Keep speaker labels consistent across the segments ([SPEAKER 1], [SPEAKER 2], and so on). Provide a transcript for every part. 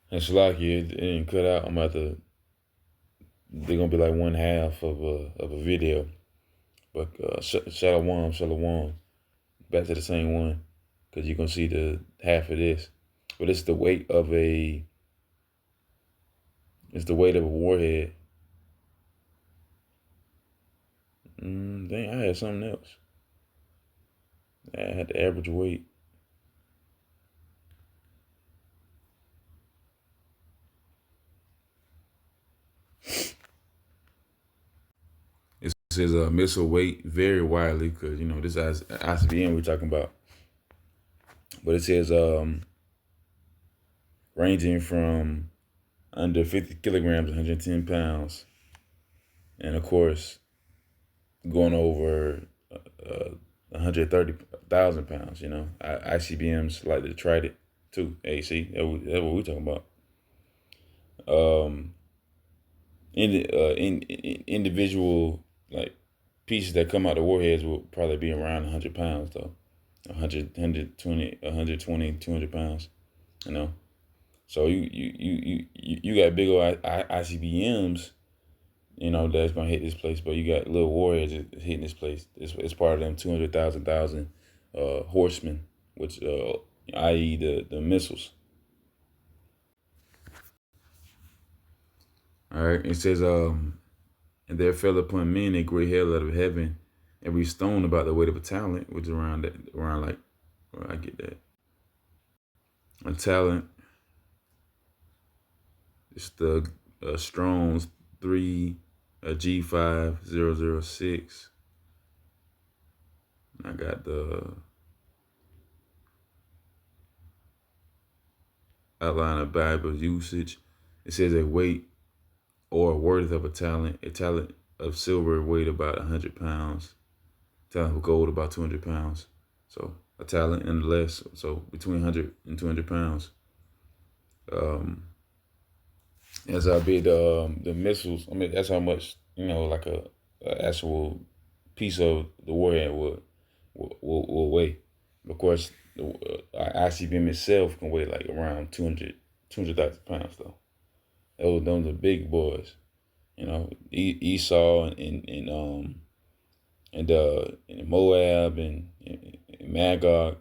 [SPEAKER 1] And Shalaki, it didn't cut out. I'm about to. They're gonna be like one half of a video. But Shalom, Shalom. Back to the same one, because you're gonna see the half of this. But it's the weight of a. It's the weight of a warhead. Dang, I had something else. I had the average weight. It says missile weight vary widely because this is ICBM we're talking about. But it says ranging from under 50 kilograms, 110 pounds, and of course going over 130,000 pounds. ICBMs like to try it too. Hey, see, that's what we're talking about. Um, in individual like pieces that come out the warheads will probably be around 100 pounds though. 200 pounds. You know, so you got big old ICBMs. That's gonna hit this place, but you got little warriors hitting this place. It's part of them 200,000 horsemen, which i.e. the missiles. All right, it says and there fell upon men a great hail out of heaven, every stone about the weight of a talent, which is around like, where I get that. A talent. It's the Strong's 3 G5006. I got the outline of Bible usage. It says a weight or a worth of a talent of silver weighed about 100 pounds, talent of gold about 200 pounds. So a talent nonetheless, so between 100 and 200 pounds. That's how big the missiles. I mean, that's how much like a actual piece of the warhead will weigh. Of course, the ICBM itself can weigh like around 200,000 pounds though. Those are big boys. Esau and Moab and Magog,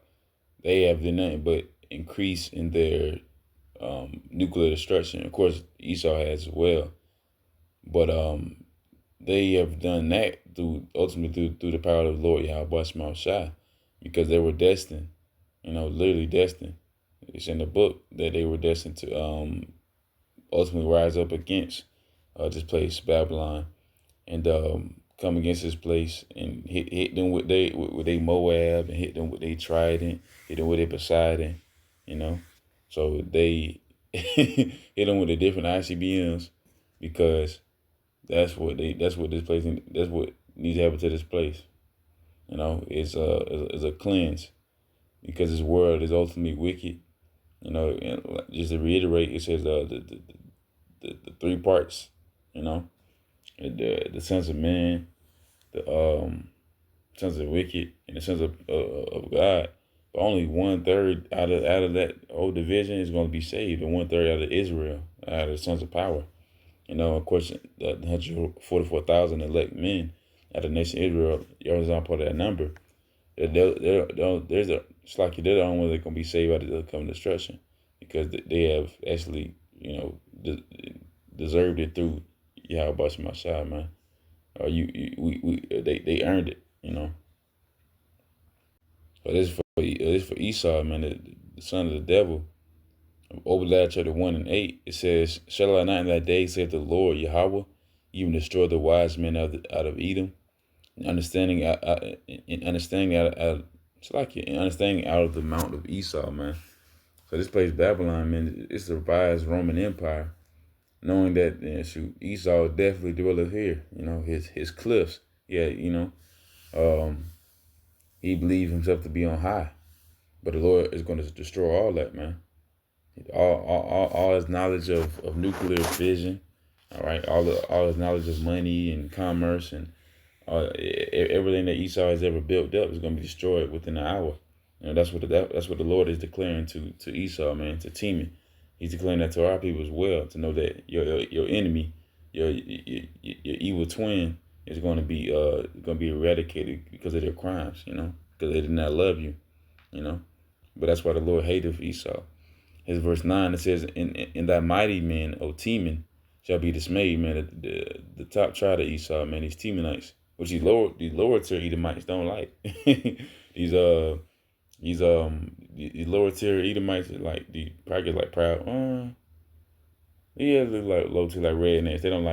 [SPEAKER 1] they have done nothing but increase in their nuclear destruction. Of course, Esau has as well, but they have done that ultimately through the power of the Lord Yahweh Shema Shai, because they were destined, literally destined. It's in the book that they were destined to ultimately rise up against this place, Babylon, and come against this place and hit them with they Moab, and hit them with they Trident, hit them with their Poseidon, you know. So they hit them with the different ICBMs, because that's what this place, that's what needs to happen to this place. It's a cleanse, because this world is ultimately wicked. And just to reiterate, it says the three parts. You know, the sons of men, the sons of wicked, and the sons of God. But only 1/3 out of that whole division is going to be saved, and 1/3 out of Israel, out of the sons of power. Of course, the 144,000 elect men out of the nation of Israel, yours are part of that number. It's like they're the only ones that are going to be saved out of the coming destruction, because they have actually, deserved it through Yahweh Shai, man. They earned it. But this for Esau, man, the son of the devil. Obadiah chapter 1 and 8, it says, "Shall I not in that day, saith the Lord Yahweh, even destroy the wise men out of Edom, and understanding out of the mount of Esau, man." So this place Babylon, man, it's the revised Roman Empire, knowing that Esau definitely dwelleth here. His cliffs. Yeah, he believed himself to be on high, but the Lord is going to destroy all that, man. All his knowledge of nuclear fission, all right, all his knowledge of money and commerce, and everything that Esau has ever built up is going to be destroyed within an hour. That's what the Lord is declaring to Esau, man, to Timon. He's declaring that to our people as well, to know that your enemy, your evil twin, is going to be eradicated because of their crimes. Because they did not love you. You know, but that's why the Lord hated Esau. His verse 9, it says, "In thy mighty men, O Teman, shall be dismayed." Man, the top tribe of Esau, man, these Temanites, which these lower tier Edomites don't like. these these these lower tier Edomites are like the probably like proud. Yeah, they like low tier like rednecks. They don't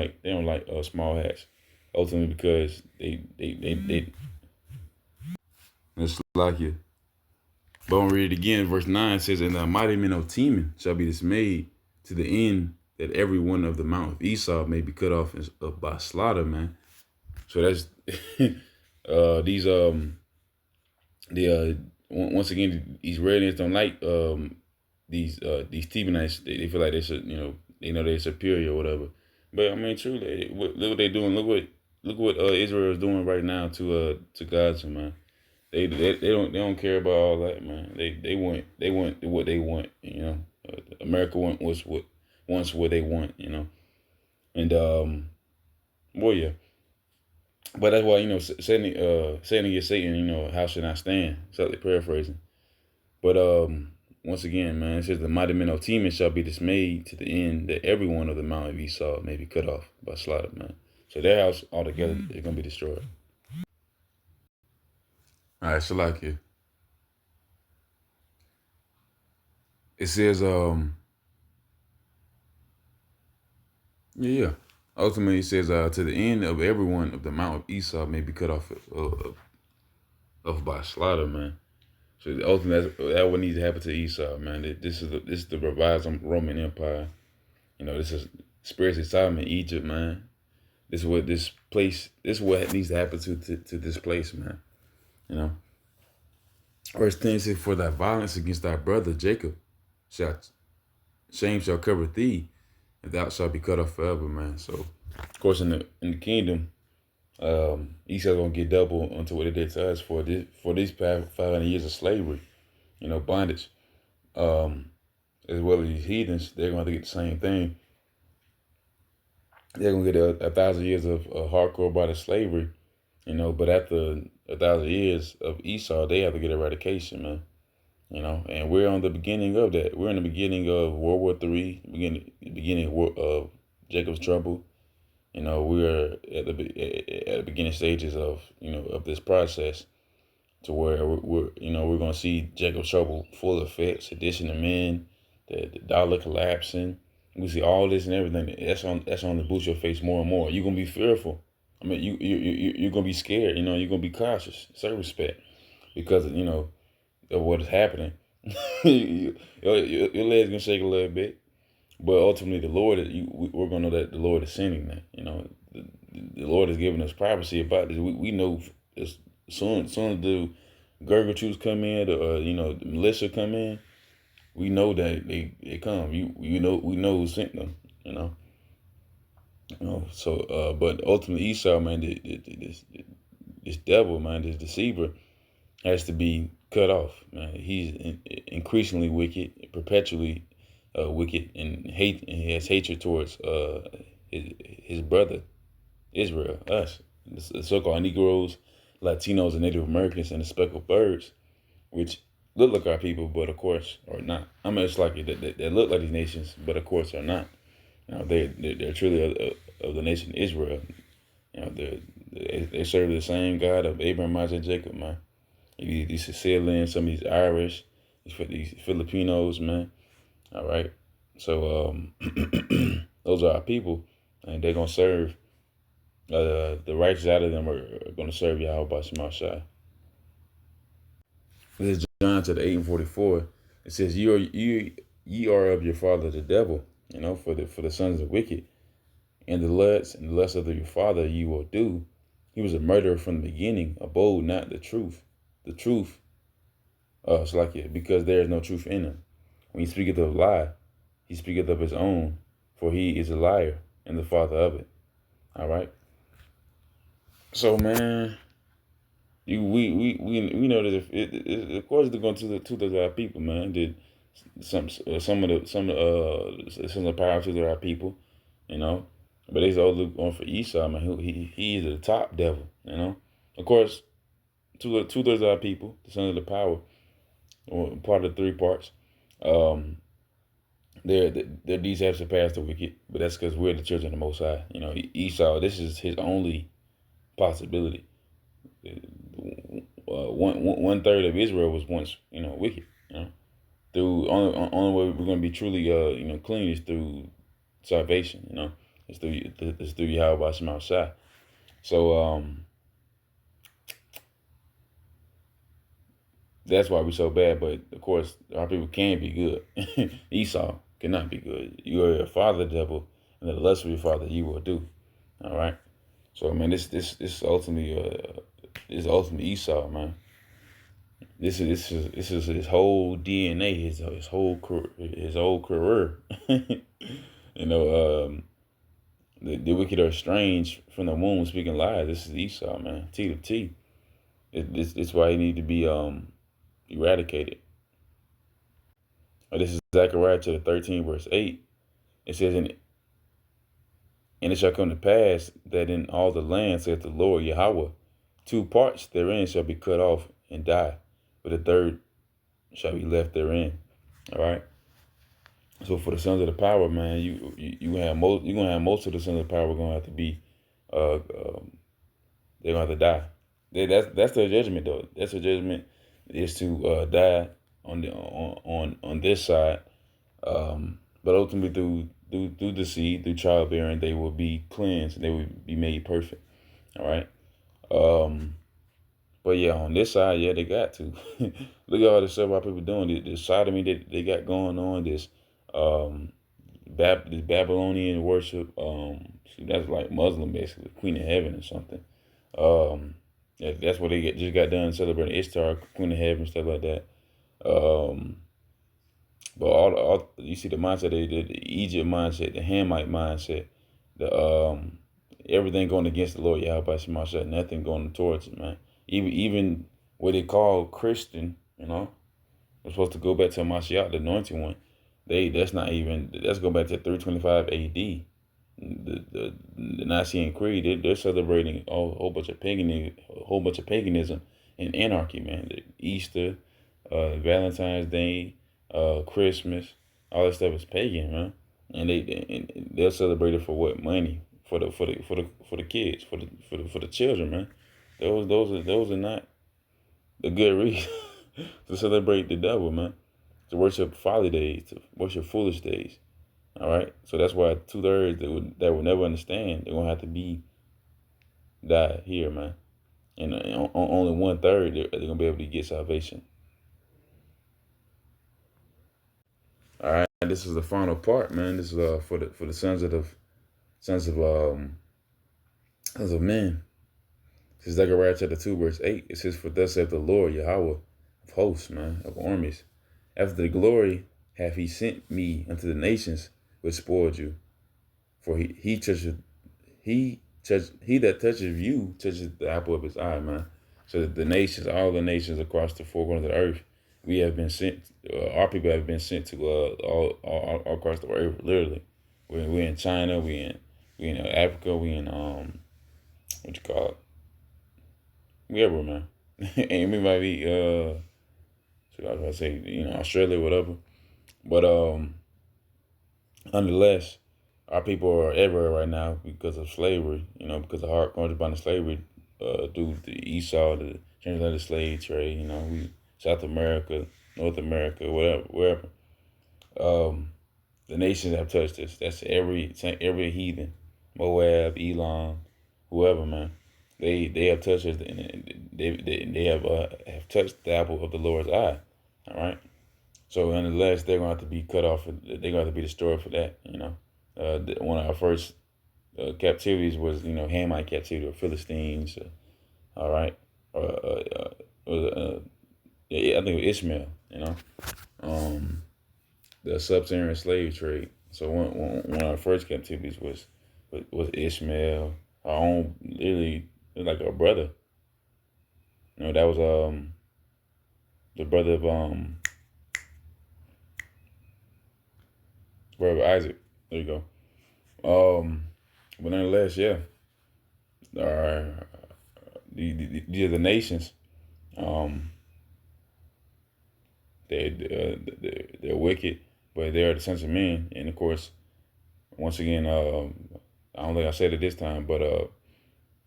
[SPEAKER 1] like small hats. Ultimately, because they it's like you. But I'm read it again. Verse 9 says, "And the mighty men of Teman shall be dismayed to the end that every one of the mount of Esau may be cut off by slaughter," man. So that's these the once again these rednecks don't like these Temanites. They feel like they should, they know they're superior or whatever. But I mean, truly, look what they're doing. Look what Israel is doing right now to Gaza, man. They don't care about all that, man. They want what they want, America wants what they want, and well, yeah. But that's why, Satan against Satan, how should I stand? Slightly paraphrasing. But once again, man, it says the mighty men of Teman shall be dismayed to the end that every one of the mount of Esau may be cut off by slaughter, man. So their house altogether is gonna be destroyed. All right, so like it says, yeah. Ultimately, it says, to the end of everyone of the mount of Esau may be cut off of by slaughter, man. So ultimately, that what needs to happen to Esau, man. This is the revised Roman Empire. This is spiritually Solomon, Egypt, man. This is what this place. This is what needs to happen to this place, man. You know. Verse 10 says, "For thy violence against thy brother Jacob, shall shame shall cover thee, and thou shalt be cut off forever," man. So, of course, in the kingdom, Esau's gonna get double onto what it did to us for these past 500 years of slavery, bondage, um, as well as these heathens. They're gonna have to get the same thing. They're gonna get a thousand years of hardcore bondage slavery, But after a thousand years of Esau, they have to get eradication, man. And we're on the beginning of that. We're in the beginning of World War III, beginning of Jacob's trouble. We're at the beginning stages of this process, to where we're going to see Jacob's trouble full effect, sedition of men, the dollar collapsing. We see all this and everything. That's on the boost your face more and more. You're gonna be fearful. I mean, you're gonna be scared. You're gonna be cautious, circumspect, because of what is happening. Your legs gonna shake a little bit, but ultimately, we're gonna know that the Lord is sending that. The Lord is giving us prophecy about this. We know as soon as the Gurgle troops come in, or the militia come in, we know that they come. We know who sent them. You know. So but ultimately Esau, man, this devil, man, this deceiver, has to be cut off, man. He's increasingly wicked, perpetually wicked, and he has hatred towards his brother Israel, us, the so-called Negroes, Latinos, and Native Americans, and the speckled birds, which look like our people, but of course are not. I mean, it's like they look like these nations, but of course are not. They're truly of the nation Israel. They serve the same God of Abraham, Isaac, and Jacob, man. These Sicilians, some of these Irish, these Filipinos, man. All right. So those are our people, and they're gonna serve. The righteous out of them are gonna serve Yahweh by Shemashai. This is John to the 8:44. It says, ye are of your father the devil, for the sons of wicked, and the lusts of your father you will do. He was a murderer from the beginning, abode not the truth. The truth, it's like it, because there is no truth in him. When he speaketh of lie, he speaketh of his own, for he is a liar and the father of it. All right. So, man, we know that of course they're going to the our people, man. some of the power to our people, you know. But they all look on for Esau, man. He's the top devil, you know. Of course, two-thirds of our people, the sons of the power, or part of the three parts, um, their deeds have surpassed the wicked. But that's because we're the children of the Most High. You know, Esau, this is his only possibility. One third of Israel was once, wicked. You know, through only way we're going to be truly, clean is through salvation. You know, it's through Yahweh Shema Shai. So that's why we're so bad. But of course, our people can be good. Esau cannot be good. You are a father devil, and the lust of your father you will do. All right. So man, this ultimately Esau, man. This is his whole DNA, his whole career. you know, the wicked are strange from the womb, speaking lies. This is Esau, man. T to T. It's why he need to be eradicated. This is Zechariah chapter 13, verse 8. It says, and it shall come to pass that in all the land, saith the Lord Yahweh, two parts therein shall be cut off and die, but the third shall be left therein. All right. So for the sons of the power, man, you're gonna have most of the sons of the power gonna have to be, they're gonna have to die. That's their judgment though. That's their judgment is to die on this side, but ultimately through the seed, through childbearing, they will be cleansed and they will be made perfect. All right. But yeah, on this side, yeah, they got to. Look at all the stuff our people doing. This sodomy that they got going on. Um, this Babylonian worship. That's like Muslim basically, Queen of Heaven or something. Yeah, that's what just got done celebrating Ishtar, Queen of Heaven, stuff like that. But all you see the mindset, the Egypt mindset, the Hamite mindset, the everything going against the Lord Yahweh Shema Shai, nothing going towards it, man. Even what they call Christian, we're supposed to go back to Mashiach, the anointing one. That's go back to 325 AD. The Nicene Creed, they're celebrating a whole bunch of paganism and anarchy, man. The Easter, Valentine's Day, Christmas, all that stuff is pagan, man. And they'll celebrate it for what? Money for the kids, for the children, man. Those are not the good reason to celebrate the devil, man. To worship folly days, to worship foolish days. All right, so that's why 2/3 that would never understand. They're gonna have to be die here, man, and only 1/3 they're gonna be able to get salvation. All right, this is the final part, man. This is for the sons of sons of men. This is Zechariah chapter 2, verse 8. It says, "For thus saith the Lord Yahweh of hosts, man, of armies, after the glory hath he sent me unto the nations which spoiled you. For he that touches you touches the apple of his eye, man." So that all the nations across the four corners of the earth, we have been sent. Our people have been sent to all across the earth. Literally, we're in China, we in Africa, we in what you call it, wherever, man. And we might be so I was gonna say Australia, whatever. But nonetheless, our people are everywhere right now because of slavery, because of hard contraband slavery, due to Esau, the transatlantic slave trade, we South America, North America, whatever, wherever. The nations have touched us. That's every heathen, Moab, Elam, whoever, man. They have touched us, and they have touched the apple of the Lord's eye. All right. So nonetheless, they're gonna have to be cut off. They're gonna have to be destroyed for that. One of our first captivities was Hamite captivity or Philistines. All right, yeah, I think it was Ishmael. The sub-Saharan slave trade. So one of our first captivities was Ishmael. Our own, literally, like our brother. That was the brother of Brother Isaac. There you go. But nonetheless, yeah, our these are the nations. Um, they're wicked, but they are the sons of men. And of course, once again, I don't think I said it this time, but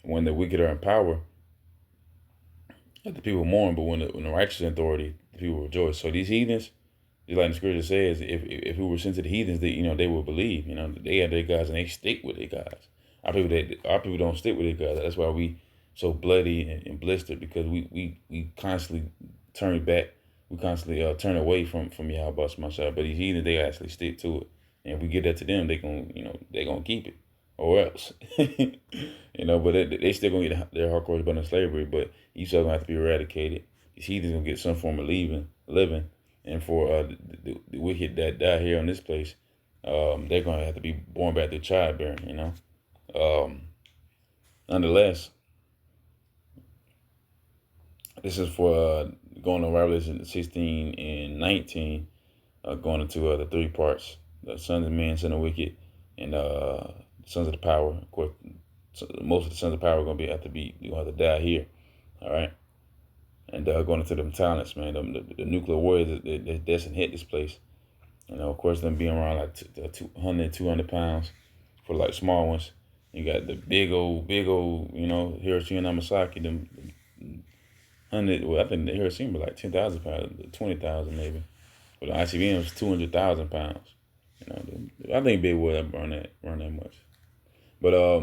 [SPEAKER 1] when the wicked are in power, the people mourn. But when the righteous in authority, the people rejoice. So these heathens, just like the scripture says, if we were sent to the heathens, they would believe. They have their gods and they stick with their gods. Our people don't stick with their gods. That's why we so bloody and blistered, because we constantly turn back. We constantly turn away from Yahweh Shai. But these heathens, they actually stick to it. And if we get that to them, they gonna keep it, or else. But they still gonna get their hardcore about slavery. But Esau gonna have to be eradicated. These heathens gonna get some form of living. And for the wicked that die here on this place, they're going to have to be born back to childbearing. Um, Nonetheless, this is for going to Revelation 16 and 19, going into the three parts: the sons of men, sons of wicked, and sons of the power. Of course, most of the sons of power are going to have to die here. All right. And going into them talents, man, the nuclear warriors that destined hit this place. Of course, them being around like 200 pounds for like small ones. You got the big old, Hiroshima and Nagasaki, them 100, well, I think the Hiroshima was like 10,000 pounds, 20,000 maybe. But the ICBM was 200,000 pounds. I think big would run that much. But,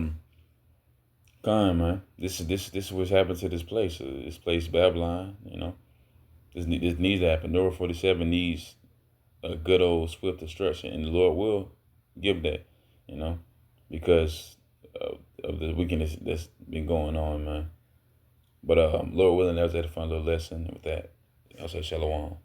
[SPEAKER 1] man, this is what's happened to this place. This place, Babylon, this needs to happen. Noah 47 needs a good old swift destruction, and the Lord will give that, because of the wickedness that's been going on, man. But Lord willing, that was a fun little lesson with that. I'll say shalom.